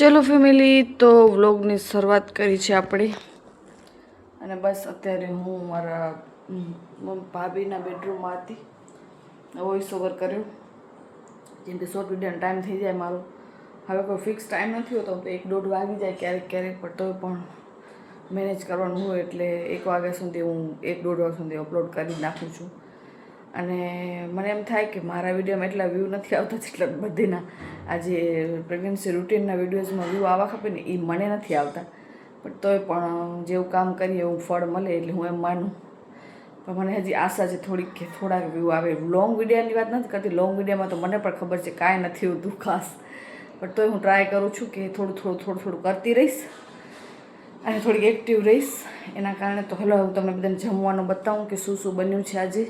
ચલો ફેમિલી, તો વ્લોગની શરૂઆત કરી છે આપણે. અને બસ અત્યારે હું મારા ભાભીના બેડરૂમમાં હતી, વોઇસ ઓવર કર્યો. જેમ કે શોર્ટ વિડીયોનો ટાઈમ થઈ જાય મારો. હવે કોઈ ફિક્સ ટાઈમ નથી હોતો, તો 1-1:30 વાગી જાય ક્યારેક ક્યારેક, પણ તો પણ મેનેજ કરવાનું હોય એટલે 1 વાગ્યા સુધી હું 1-1:30 વાગ્યા સુધી અપલોડ કરી નાખું છું. અને મને એમ થાય કે મારા વિડીયોમાં એટલા વ્યૂ નથી આવતા જેટલા બધીના આ જે પ્રેગ્નન્સી રૂટીનના વિડીયોઝમાં વ્યૂ આવવા ખપે ને, એ મને નથી આવતા. પણ તોય પણ જેવું કામ કરીએ એવું ફળ મળે એટલે હું એમ માનું. પણ મને હજી આશા છે થોડીક કે થોડાક વ્યૂ આવે. લોંગ વિડીયોની વાત નથી કરતી, લોંગ વિડીયોમાં તો મને પણ ખબર છે કાંઈ નથી હોતું ખાસ, પણ તોય હું ટ્રાય કરું છું કે થોડું કરતી રહીશ અને થોડીક એક્ટિવ રહીશ. એના કારણે તો હલો હું તમને બધાને જમવાનું બતાવું કે શું શું બન્યું છે આજે.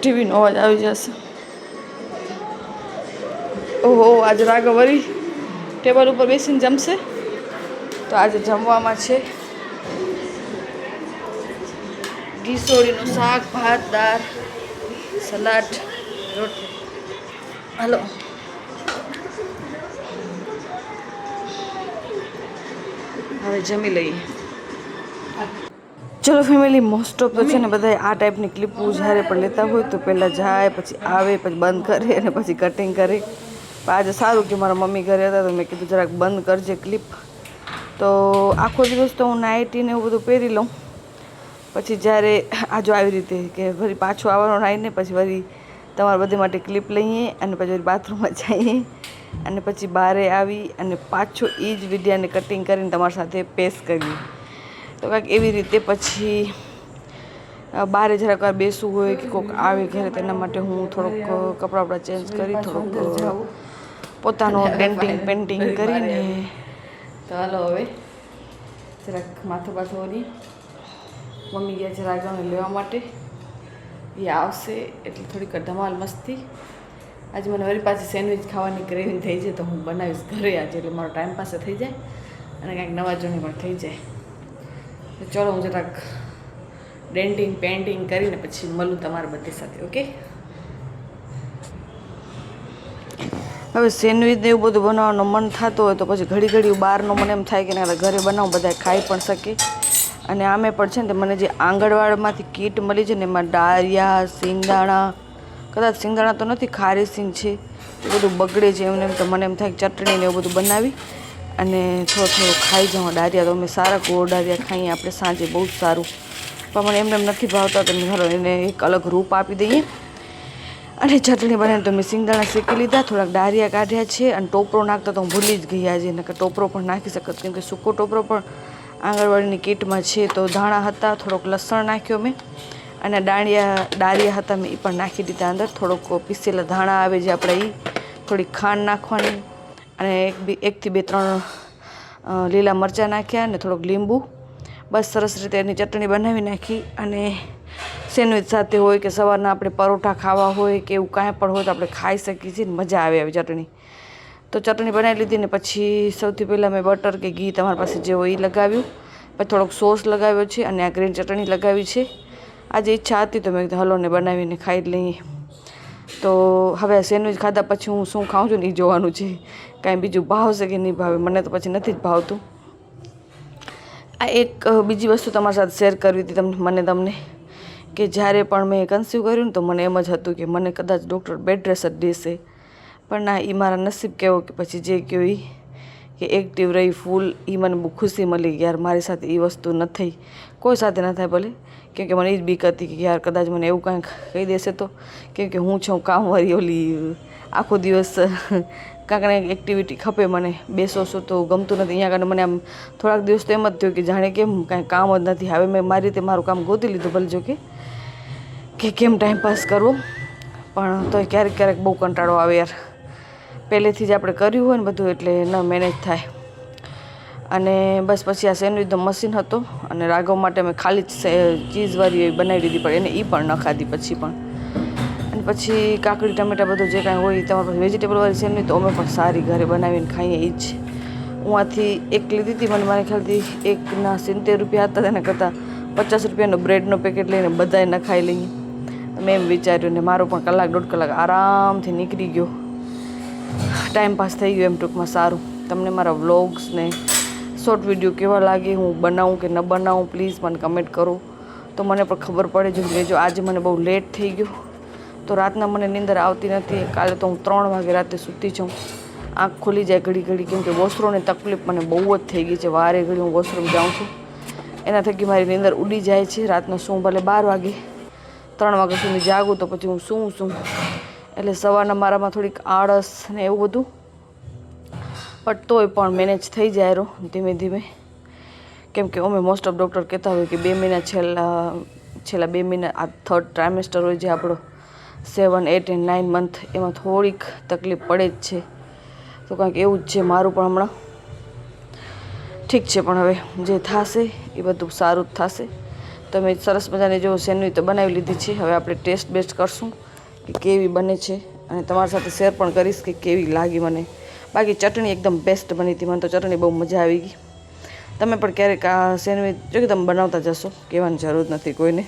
ટીવીનો અવાજ આવી જશે. ઓહો, આજે રાઘવ વળી ટેબલ ઉપર બેસીને જમશે. તો આજે જમવામાં છે ઘીસોળીનું શાક, ભાત, દાળ, સલાડ, રોટલી. હાલો હવે જમી લઈએ. ચલો ફેમિલી, મોસ્ટ ઓફ તો છે ને બધા આ ટાઈપની ક્લિપો જ્યારે પણ લેતા હોય તો પહેલાં જાય, પછી આવે, પછી બંધ કરે અને પછી કટિંગ કરે. પણ આજે સારું કે મારા મમ્મી ઘરે હતા તો મેં કીધું જરાક બંધ કરજે ક્લિપ. તો આખો દિવસ તો હું નાઇટીને એવું બધું પહેરી લઉં, પછી જ્યારે આજો આવી રીતે કે ફરી પાછું આવવાનું આવીને પછી વળી તમારા બધી માટે ક્લિપ લઈએ અને પછી વળી બાથરૂમમાં જઈએ અને પછી બહારે આવી અને પાછું એ જ વિડીયાને કટિંગ કરીને તમારી સાથે પેશ કરીએ. તો કાંઈક એવી રીતે પછી બહારે જરાક વાર બેસવું હોય કે કોઈક આવે ઘરે, તેના માટે હું થોડોક કપડાં બપડા ચેન્જ કરી થોડોક પોતાનો પેન્ટિંગ કરીને. તો હાલો હવે જરાક માથું બાથું ઓરી મમ્મી ગયા છે રાઘવને લેવા માટે. એ આવશે એટલે થોડીક ધમાલ મસ્તી. આજે મને વળી પાછી સેન્ડવિચ ખાવાની ક્રેવિંગ થઈ જાય તો હું બનાવીશ ઘરે આજે, એટલે મારો ટાઈમ પાસ થઈ જાય અને કાંઈક નવા જૂની પણ થઈ જાય. તો ચલો હું જરાક પેન્ટિંગ કરીને પછી મળું તમારા બધી સાથે. ઓકે, હવે સેન્ડવિચ ને એવું બધું બનાવવાનું મન થતું હોય તો પછી ઘડી બહારનો મને એમ થાય કે ના ઘરે બનાવું, બધા ખાઈ પણ શકે. અને આમે પણ છે ને મને જે આંગણવાડીમાંથી કીટ મળી છે ને એમાં ડાળિયા, સિંગદાણા, કદાચ સિંગદાણા તો નથી, ખારી સિંગ છે, એ બધું બગડે છે. એમને એમ તો મને એમ થાય ચટણી ને એવું બધું બનાવી અને થોડું ખાઈ જાઉં. ડાળિયા તો અમે સારા ગોળ ડાળિયા ખાઈએ આપણે સાંજે, બહુ જ સારું. પણ મને એમને એમ નથી ભાવતા તો ચાલો એને એક અલગ રૂપ આપી દઈએ. અને ચટણી બનાવીને તો મેં સિંગદાણા શેકી લીધા, થોડાક ડાળિયા કાઢ્યા છે અને ટોપરો નાખતા તો હું ભૂલી જ ગઈ આજે, નકર ટોપરો પણ નાખી શકત કેમ કે સૂકો ટોપરો પણ આંગણવાડીની કીટમાં છે. તો ધાણા હતા, થોડોક લસણ નાખ્યો મેં અને ડાળિયા હતા મેં એ પણ નાખી દીધા અંદર. થોડોક પીસેલા ધાણા આવે જે આપણે એ, થોડીક ખાંડ નાખવાની અને 1 થી 2-3 લીલા મરચાં નાખ્યા અને થોડોક લીંબુ. બસ સરસ રીતે એની ચટણી બનાવી નાખી. અને સેન્ડવિચ સાથે હોય કે સવારના આપણે પરોઠા ખાવા હોય કે એવું કાંઈ પણ હોય તો આપણે ખાઈ શકીએ છીએ ને, મજા આવે આવી ચટણી. તો ચટણી બનાવી લીધી ને પછી સૌથી પહેલાં મેં બટર કે ઘી તમારી પાસે જે હોય એ લગાવ્યું, પછી થોડોક સોસ લગાવ્યો છે અને આ ગ્રીન ચટણી લગાવી છે. આજે ઈચ્છા હતી તો મેં કીધું હલોને બનાવીને ખાઈ લઈએ. તો હવે સેન્ડવિચ ખાધા પછી હું શું ખાઉં છું ને એ જોવાનું છે, કાંઈ બીજું ભાવશે કે નહીં ભાવે. મને તો પછી નથી જ ભાવતું. આ એક બીજી વસ્તુ તમારી સાથે શેર કરવી હતી તમને કે જ્યારે પણ મેં કન્સીવ કર્યું ને તો મને એમ જ હતું કે મને કદાચ ડૉક્ટર બેડ રેસ્ટ જ દેશે. પણ ના, એ મારા નસીબ કેવો કે પછી જે કહ્યું એ કે એક્ટિવ રહી ફૂલ, એ મને બહુ ખુશી મળી કે યાર મારી સાથે એ વસ્તુ ન થઈ, કોઈ સાથે ન થાય ભલે. કેમ કે મને એ જ બીક હતી કે યાર કદાચ મને એવું કાંઈક કહી દેશે તો, કેમ કે હું છું કામવાળી, ઓલી આખો દિવસ કાંઈક ને એક્ટિવિટી ખપે મને, બેસો તો ગમતું નથી. અહીંયા આગળ મને આમ થોડાક દિવસ તો એમ જ થયું કે જાણે કેમ કાંઈ કામ જ નથી. હવે મેં મારી રીતે મારું કામ ગોતી લીધું ભલે, જો કે કેમ ટાઈમપાસ કરવો. પણ તોય ક્યારેક બહુ કંટાળો આવે યાર, પહેલેથી જ આપણે કર્યું હોય ને બધું એટલે ન મેનેજ થાય. અને બસ પછી આ સેન્ડવિચનો મશીન હતો અને રાઘવ માટે મેં ખાલી ચીઝવાળી બનાવી દીધી, પણ એને એ પણ ન ખાધી પછી પણ. અને અને પછી કાકડી ટમેટા બધું જે કાંઈ હોય તમારા પાસે વેજીટેબલવાળી સેન્ડવીચ તો અમે પણ સારી ઘરે બનાવીને ખાઈએ એ જ. હું આથી એક લીધી હતી, મને મારી ખ્યાલથી એકના 70 રૂપિયા હતા, તેના કરતાં 50 રૂપિયાનો બ્રેડનો પેકેટ લઈને બધાએ ન ખાઈ લઈએ. મેં એમ વિચાર્યું ને મારો પણ કલાક 1.5 કલાક આરામથી નીકળી ગયો, ટાઈમ પાસ થઈ ગયો એમ ટૂંકમાં. સારું, તમને મારા વ્લોગ્સ ને શોર્ટ વિડીયો કેવા લાગે, હું બનાવું કે ન બનાવું, પ્લીઝ મને કમેન્ટ કરો તો મને પણ ખબર પડે. જો આજે મને બહુ લેટ થઈ ગયું તો રાતના મને નીંદર આવતી નથી. કાલે તો હું 3 વાગે રાતે સૂતી છું, આંખ ખુલી જાય ઘડી ઘડી, કેમ કે વોશરૂમની તકલીફ મને બહુ જ થઈ ગઈ છે. વારે ઘડી હું વોશરૂમ જાઉં છું, એના થકી મારી નીંદર ઉડી જાય છે. રાતનો શું ભલે 12 વાગે 3 વાગ્યા સુધી જાગું તો પછી હું શું એટલે સવારના મારામાં થોડીક આળસ ને એવું બધું, બટ તોય પણ મેનેજ થઈ જાય રહો ધીમે ધીમે. કેમ કે અમે મોસ્ટ ઓફ ડૉક્ટર કહેતા હોય કે 2 મહિના છેલ્લા 2 મહિના આ 3rd ટ્રાઇમેસ્ટર હોય જે આપણો 7, 8 and 9 મંથ, એમાં થોડીક તકલીફ પડે જ છે. તો કંઈક એવું જ છે મારું પણ હમણાં. ઠીક છે, પણ હવે જે થશે એ બધું સારું જ થશે. તો મેં સરસ મજાની જો સેન્ડવીચ તો બનાવી લીધી છે. હવે આપણે ટેસ્ટ બેસ્ટ કરશું કે કેવી બને છે, અને તમારી સાથે શેર પણ કરીશ કે કેવી લાગી મને. બાકી ચટણી એકદમ બેસ્ટ બની હતી, મને તો ચટણી બહુ મજા આવી ગઈ. તમે પણ ક્યારેક આ સેન્ડવીચ જો કે તમે બનાવતા જશો, કહેવાની જરૂર નથી કોઈને.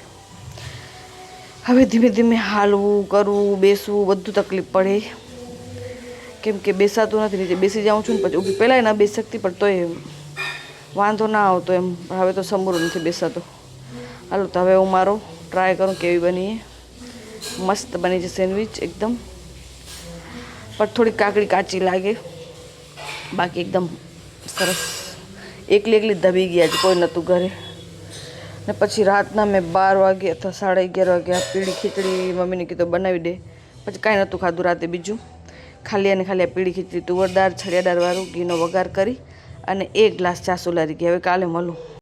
હવે ધીમે ધીમે હાલવું કરવું બેસવું બધું તકલીફ પડે, કેમ કે બેસાતું નથી. નીચે બેસી જાઉં છું ને પછી ઊભી પહેલાંય ના બેસી શકતી, પણ તોય વાંધો ના આવતો એમ. હવે તો સમૂર નથી બેસાતો. હાલો, તો હવે હું મારો ટ્રાય કરું કેવી બની. મસ્ત બની છે સેન્ડવીચ એકદમ, પણ થોડી કાકડી કાચી લાગે, બાકી એકદમ સરસ. એકલી દબી ગયા છે, કોઈ નહોતું ઘરે. ને પછી રાતના મેં 12 વાગે અથવા 11:30 વાગે આ પીળી ખીચડી મમ્મીને કીધું બનાવી દે. પછી કાંઈ નહોતું ખાધું રાતે બીજું, ખાલી આ પીળી ખીચડી તુવરદાળ છડિયાદાળવાળું ઘીનો વઘાર કરી અને 1 ગ્લાસ ચા સુલારી ગઈ. હવે કાલે મળું.